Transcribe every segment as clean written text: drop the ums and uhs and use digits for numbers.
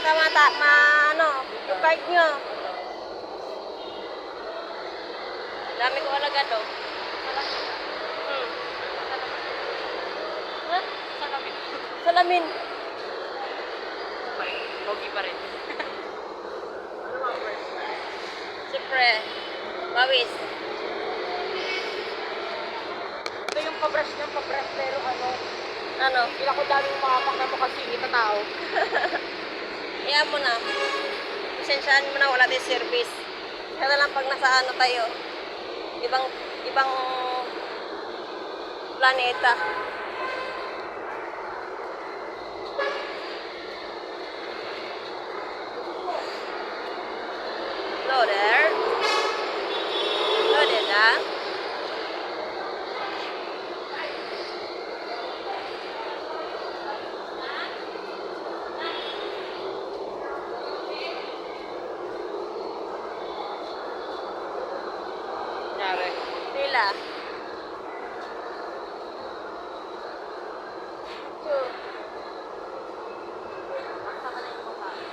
baka ano, yung card nyo. Dami ko alaga to. Ha? Salamin. Salamin. Pogi pa rin. Ano mga first? Siyempre, bawis. Ito yung pabrush ng pabrush pero Ano? kailan ko daming makapakna mo kasi kita tao. Iyan mo na. Pasensyaan mo na, wala tayong service. Kaya lang pag nasa ano tayo, ibang planeta. Loader. Loaded na. Nangyari. Pila.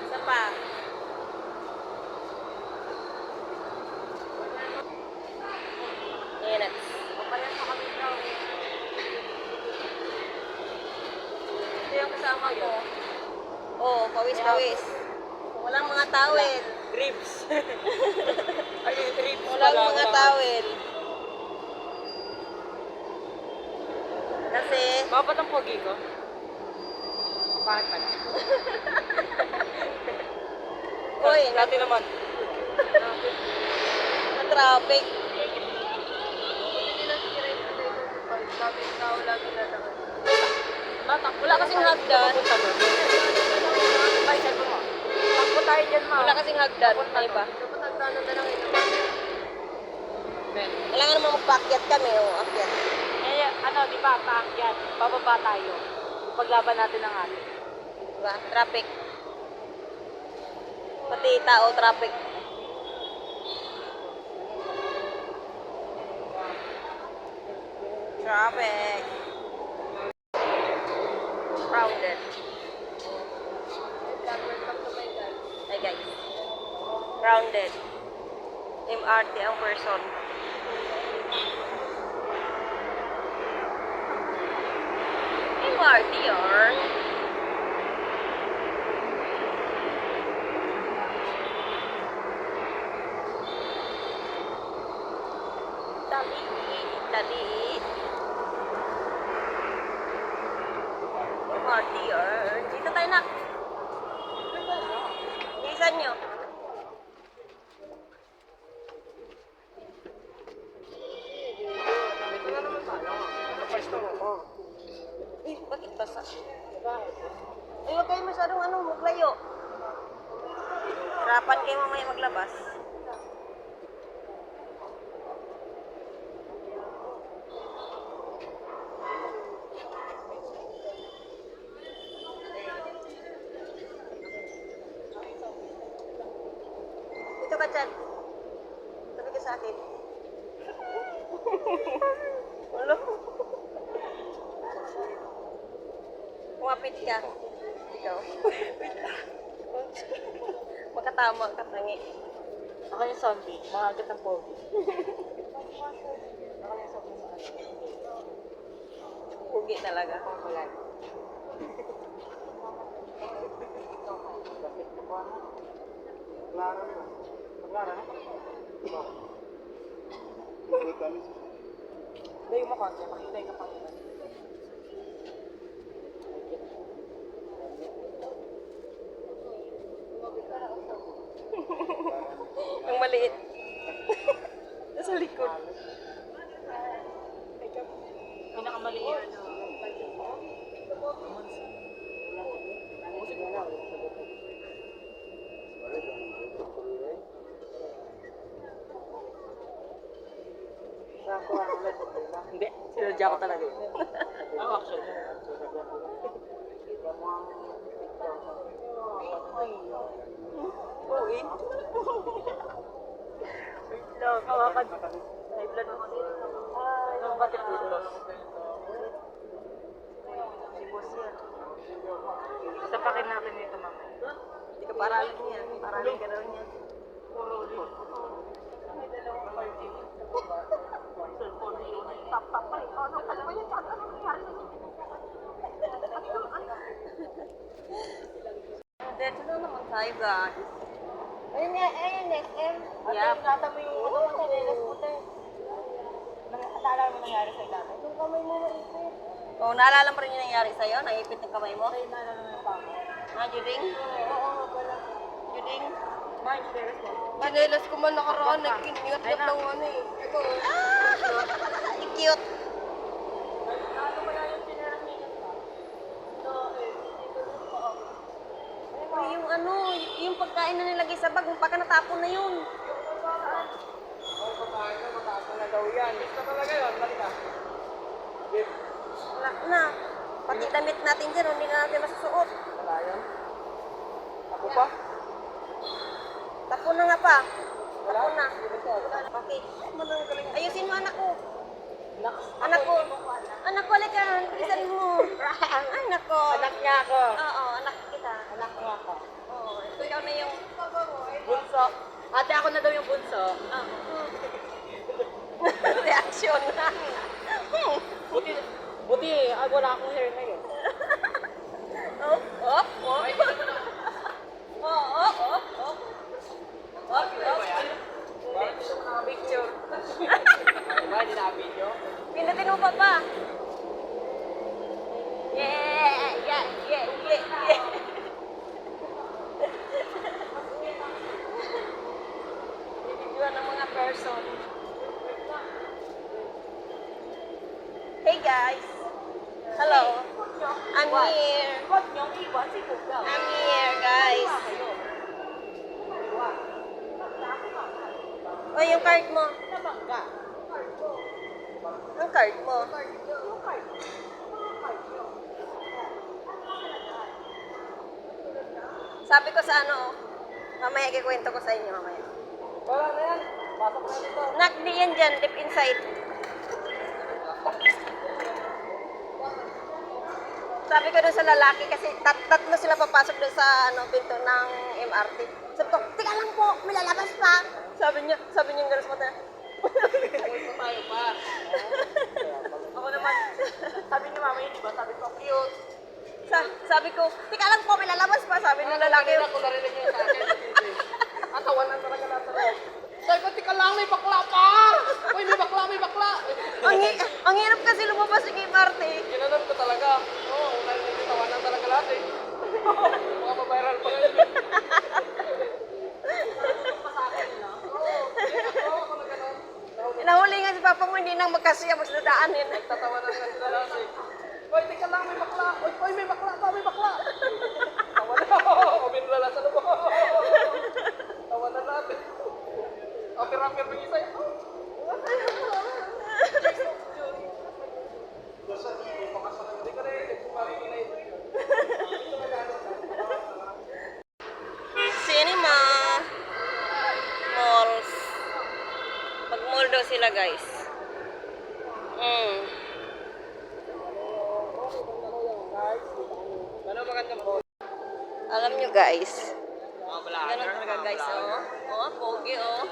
Isa pa. Minutes. Papayan mo kami daw. Ito yung kasama ko. Oo, pawis-pawis. Walang mga towel. Ribs. Ay, ribs Walang pala. mga towel. Kasi, Babat ang pogi ko. Pangit pala. uy, Dati naman. na-traffic. Wala kasing hagdan. Ay, sabi mo. Takbo tayo dyan, ma. Wala kasing hagdan. May iba. Dapat hagdanan na lang ito. Ben. Kailangan naman magpaakyat kami. O, akyat. Di ba, paakyat. Bababa tayo. Paglaban natin ang atin. Diba? Traffic. Pati tao, traffic. Traffic. Crowded. Hi guys. Grounded. MRT ang person. MRT yarn. Dali. Dali. MRT yarn. Dito tayo nak. Bilisan nyo. Ito na naman tayo. Napwesto mo ko. Eh, bakit basa? Ay, huwag kayo masyadong maglayo. Hirapan kayo mamaya maglabas. Dito ka, Chan. Tabi ka sa akin. Wala. Kumapit ka. Ikaw. Makatama ka, tangi. Ako yung zombie. Mga agad ng pogi. Pugi talaga. Wala. Klaro na. Klaro na? Dahil mo konti. Makitay ka pang ilan. Ang maliit. Nasa likod. Pinakamaliit. Hindi. Sinadya ko talaga yun. Ano action? Oh, eh. Wait lang. Hawakan. May blood mo kasi. Ano ba ito? Si boss yan. Sapakin natin ito mamaya. Paralin niya. Paralin ka daw niya. Dito na naman tayo, guys. Ayun nga, ayun, SM. Yup. Ingatan mo yung chinelas mo, te. Naalala mo nangyari sa'yo dati? Yung kamay mo maipit. Oh, naalala mo rin yung nangyari sa'yo? Naipit ng kamay mo? Ay, naalala mo yung pako. Ha, Juding? Oo, wala. Juding? Ma, yung chinelas mo. Chinelas ko man nakaraan, nagkiniyot Ay, na. lang ano eh. Ito. Yung cute. Ano ba yung chinelas niya? Ito, Uy, yung ano, yung pagkain na nilagay sa bag, baka natapon na yun. matapon na daw yan. Gusto talaga yun, balik ka. Wala na. Pati damit natin dyan, hindi na natin masusuot. Wala yan. Ako pa? Tapon na nga pa. Wala? Tapon na. Bakit? Ayusin mo anak ko. Anak. Anak ko. Anak ko, halika. Bilisan mo. Anak ko. Anak niya ako. Oo, anak kita. Anak niya ako. Oo, ikaw na yung... Bunso. Ate, ako na daw yung bunso. Reaction na. Buti, wala akong hair ngayon. Oh, oh, oh. Oh, oh, oh, oh. Oh, oh. Picture. Diba, hindi naka-video? Pinutin mo pa pa. Yeah, yeah, yeah, yeah, yeah. Bibidyoan ng mga person. Hey guys. Hello. I'm here. Huwag niyong iwan si Google. I'm here, guys. Oh, yung card mo. Nabangga. Ang card mo. Sabi ko sa ano, mamaya kikwento ko sa inyo mamaya. Wala na yan. Pasok na dito. Nak, di yan dyan, deep inside. Sabi ko doon sa lalaki kasi tatlo sila papasok doon sa pinto ng MRT. Sabi ko, tika lang po, may lalabas pa. Sabi niya yung girls mo tayo. Tayo pa. Ako naman, sabi ni mama yun, diba? Sabi ko, cute. Sabi ko, tika lang po, may lalabas pa. Sabi ng lalaki. Ako narinig niya sa akin. Atawanan talaga natin. Sabi ko, tika lang, may bakla pa! Uy, may bakla, may bakla! Ang hirap kasi lumabas yung MRT. Ginanon ko talaga. Oo, narinig ko, tawanan talaga lahat eh. Mga mabiral pa ngayon. Nahuli nga si Papa mo, hindi nang magkasiya, mas dadaanin. Tatawanan nga sila lahat eh. Uy, tika lang, may bakla! Uy, may bakla pa, may bakla! Tawanan. Uminlala sa lubo. Tawanan natin. Apir-apir ng isa yun. Hindi ko rin, kumarinay. Cinema. Malls. Mag-mall daw sila, guys. Ano magandang po? Alam nyo, guys. Mga vlogger. Ganun talaga, guys, oh. Oh, pogi, oh.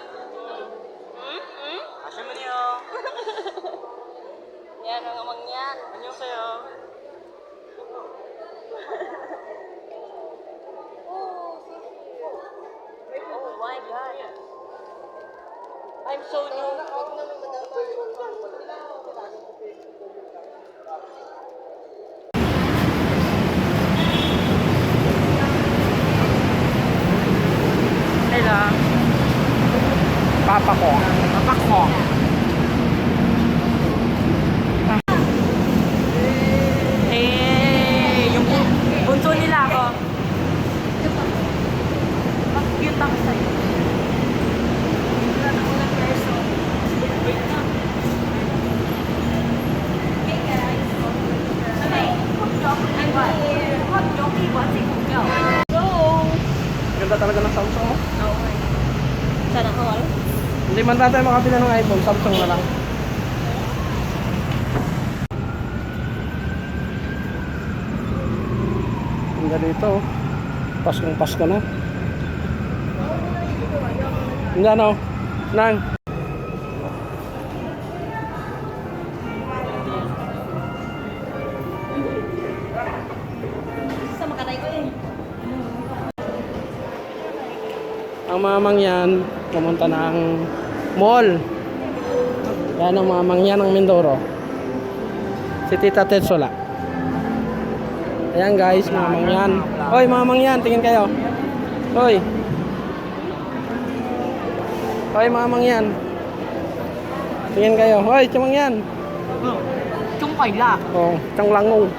Asya mo niyo. Yan, ang amang yan. Anyo sa'yo? Oh my God. I'm so new. Hello. Papa ko. Papa ko. Yung bunso nila ako. Ang cute ako sa'yo. Wala na unang person. Wait na. Hey, guys. Hey, I'm here. Hot jockey, what's it? Go. Go. Ganda talaga ng Samsung mo. Okay. Sana all. Hindi man tayo makapila ng iPhone, Samsung na lang. Ganda dito. Paskong Pasko na. Hindi ano? Nang. Sa makanay ko eh. Ang mamang yan, pumunta ng mall. Yan ang mamang yan ng Mindoro. Si Tita Tetsola. Ayan guys, mamang yan. Hoy, mamang yan, tingin kayo. Hoy. Hoy, mamang yan. Tingin kayo. Hoy, chumang yan. Chung kaila. Oh, chang lango.